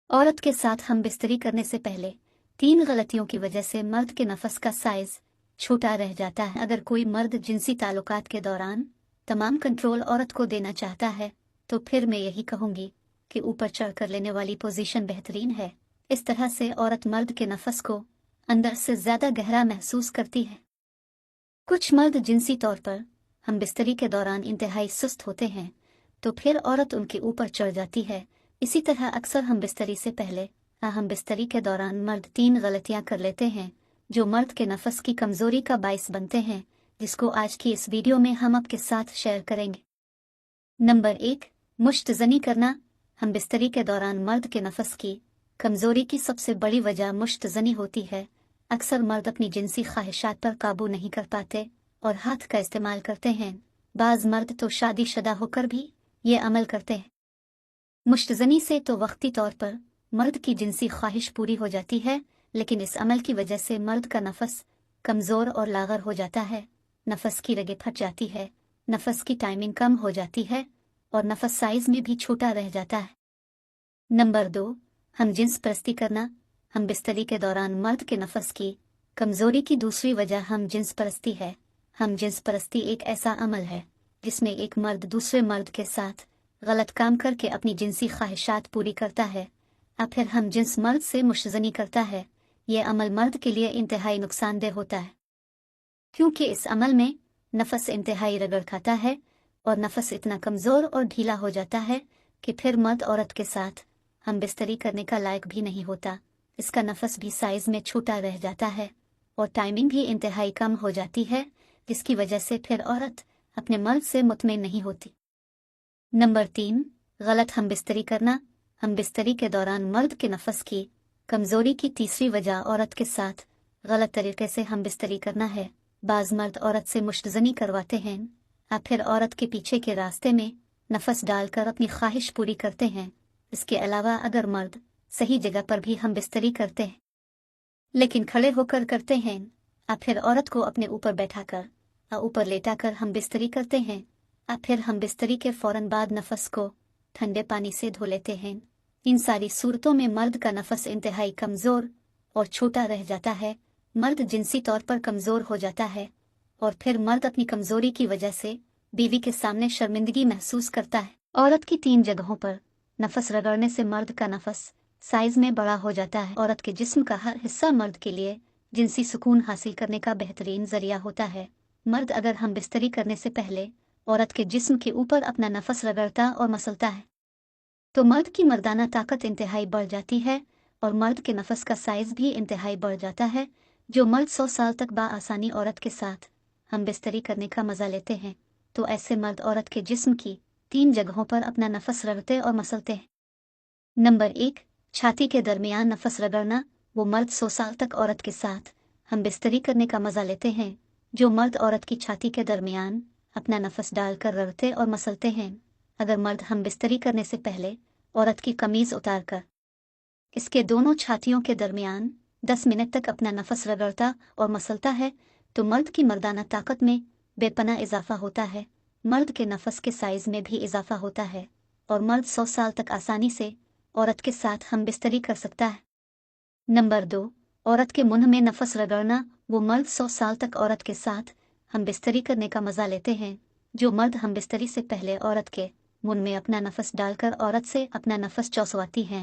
औरत के साथ हम बिस्तरी करने से पहले 3 गलतियों की वजह से मर्द के नफस का साइज छोटा रह जाता है। अगर कोई मर्द जिनसी ताल्लुकात के दौरान तमाम कंट्रोल औरत को देना चाहता है तो फिर मैं यही कहूंगी कि ऊपर चढ़कर लेने वाली पोजीशन बेहतरीन है। इस तरह से औरत मर्द के नफस को अंदर से ज्यादा गहरा महसूस करती है। कुछ मर्द जिनसी तौर पर हम बिस्तरी के दौरान इंतहाई सुस्त होते हैं तो फिर औरत उनके ऊपर चढ़ जाती है। इसी तरह अक्सर हम बिस्तरी से पहले हम बिस्तरी के दौरान मर्द 3 गलतियां कर लेते हैं जो मर्द के नफस की कमजोरी का बाइस बनते हैं, जिसको आज की इस वीडियो में हम आपके साथ शेयर करेंगे। नंबर 1, मुश्तजनी करना। हम बिस्तरी के दौरान मर्द के नफस की कमजोरी की सबसे बड़ी वजह मुश्तजनी होती है। अक्सर मर्द अपनी जिनसी ख्वाहिशात पर काबू नहीं कर पाते और हाथ का इस्तेमाल करते हैं। बाज मर्द तो शादीशुदा होकर भी ये अमल करते हैं। मुश्तजनी से तो वक्ती तौर पर मर्द की जिनसी ख्वाहिश पूरी हो जाती है, लेकिन इस अमल की वजह से मर्द का नफस कमज़ोर और लागर हो जाता है। नफस की रगें फट जाती है, नफस की टाइमिंग कम हो जाती है और नफस साइज में भी छोटा रह जाता है। नंबर 2, हम जिन्स परस्ती करना। हम बिस्तरी के दौरान मर्द के नफस की कमजोरी की दूसरी वजह हम जिन्स परस्ती है। हम जिन्स परस्ती एक ऐसा अमल है जिसमें एक मर्द दूसरे मर्द के साथ गलत काम करके अपनी जिनसी ख्वाहिशात पूरी करता है और फिर हम जिन्स मर्द से मुश्तजनी करता है। यह अमल मर्द के लिए इंतहाई नुकसानदेह होता है, क्योंकि इस अमल में नफस इंतहाई रगड़ खाता है और नफस इतना कमज़ोर और ढीला हो जाता है कि फिर मर्द औरत के साथ हम बिस्तरी करने का लायक भी नहीं होता। इसका नफस भी साइज में छोटा रह जाता है और टाइमिंग भी इंतहाई कम हो जाती है, जिसकी वजह से फिर औरत अपने मर्द से मुतमईन नहीं होती। नंबर 3, गलत हम बिस्तरी करना। हम बिस्तरी के दौरान मर्द के नफस की कमजोरी की तीसरी वजह औरत के साथ गलत तरीके से हम बिस्तरी करना है। बाज मर्द औरत से मुश्तजनी करवाते हैं और फिर औरत के पीछे के रास्ते में नफस डालकर अपनी ख्वाहिश पूरी करते हैं। इसके अलावा अगर मर्द सही जगह पर भी हम बिस्तरी करते हैं लेकिन खड़े होकर करते हैं और फिर औरत को अपने ऊपर बैठाकर और ऊपर लेटाकर हम बिस्तरी करते हैं और फिर हम बिस्तरी के फौरन बाद नफस को ठंडे पानी से धो लेते हैं, इन सारी सूरतों में मर्द का नफस इंतहाई कमज़ोर और छोटा रह जाता है। मर्द जिनसी तौर पर कमज़ोर हो जाता है और फिर मर्द अपनी कमज़ोरी की वजह से बीवी के सामने शर्मिंदगी महसूस करता है। औरत की 3 जगहों पर नफस रगड़ने से मर्द का नफस साइज में बड़ा हो जाता है। औरत के जिस्म का हर हिस्सा मर्द के लिए जिनसी सुकून हासिल करने का बेहतरीन जरिया होता है। मर्द अगर हम बिस्तरी करने से पहले औरत के जिस्म के ऊपर अपना नफस रगड़ता और मसलता है तो मर्द की मर्दाना ताकत इंतहाई बढ़ जाती है और मर्द के नफस का साइज भी इंतहाई बढ़ जाता है। जो मर्द 100 साल तक बाआसानी औरत के साथ हम बिस्तरी करने का मजा लेते हैं तो ऐसे मर्द औरत के जिस्म की 3 जगहों पर अपना नफस रगड़ते और मसलते हैं। नंबर 1, छाती के दरमियान नफस रगड़ना। वो मर्द 100 साल तक औरत के साथ हम बिस्तरी करने का मजा लेते हैं जो मर्द औरत की छाती के दरमियान अपना नफस डालकर रगड़ते और मसलते हैं। अगर मर्द हम बिस्तरी करने से पहले औरत की कमीज उतारकर इसके दोनों छातियों के दरमियान 10 मिनट तक अपना नफस रगड़ता और मसलता है तो मर्द की मर्दाना ताकत में बेपना इजाफा होता है। मर्द के नफस के साइज में भी इजाफा होता है और मर्द 100 साल तक आसानी से औरत के साथ हम बिस्तरी कर सकता है। नंबर 2, औरत के मुंह में नफस रगड़ना। वो मर्द 100 साल तक औरत के साथ हम बिस्तरी करने का मजा लेते हैं जो मर्द हम बिस्तरी से पहले औरत के मुंह में अपना नफस डालकर औरत से अपना नफस चौसवाती हैं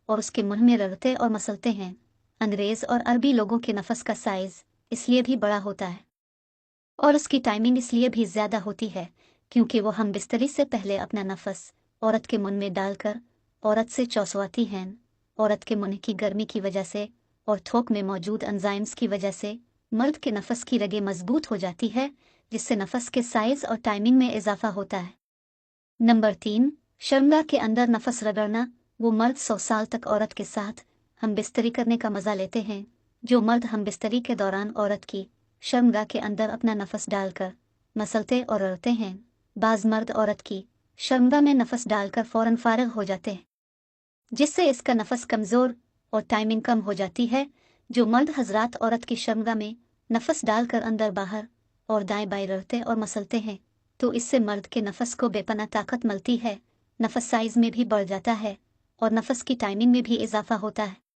और उसके मुंह में रगड़ते और मसलते हैं। अंग्रेज और अरबी लोगों के नफस का साइज इसलिए भी बड़ा होता है और उसकी टाइमिंग इसलिए भी ज्यादा होती है क्योंकि वो हम बिस्तरी से पहले अपना नफस औरत के मुंह में डालकर औरत से चौसवाती हैं। औरत के मुंह की गर्मी की वजह से और थोक में मौजूद एंजाइम्स की वजह से मर्द के नफस की रगें मजबूत हो जाती है, जिससे नफस के साइज और टाइमिंग में इजाफा होता है। नंबर 3, शर्मगाह के अंदर नफस रगड़ना। वो मर्द 100 साल तक औरत के साथ हम बिस्तरी करने का मजा लेते हैं जो मर्द हम बिस्तरी के दौरान औरत की शर्मगाह के अंदर अपना नफस डालकर मसलते और रगड़ते हैं। बाज मर्द औरत की शर्मगाह में नफस डालकर फौरन फारिग हो जाते हैं, जिससे इसका नफस कमज़ोर और टाइमिंग कम हो जाती है। जो मर्द हजरात औरत की शर्मगाह में नफस डालकर अंदर बाहर और दाएं बाएं रगड़ते और मसलते हैं तो इससे मर्द के नफस को बेपना ताकत मिलती है, नफस साइज में भी बढ़ जाता है اور نفس کی ٹائمنگ میں بھی اضافہ ہوتا ہے۔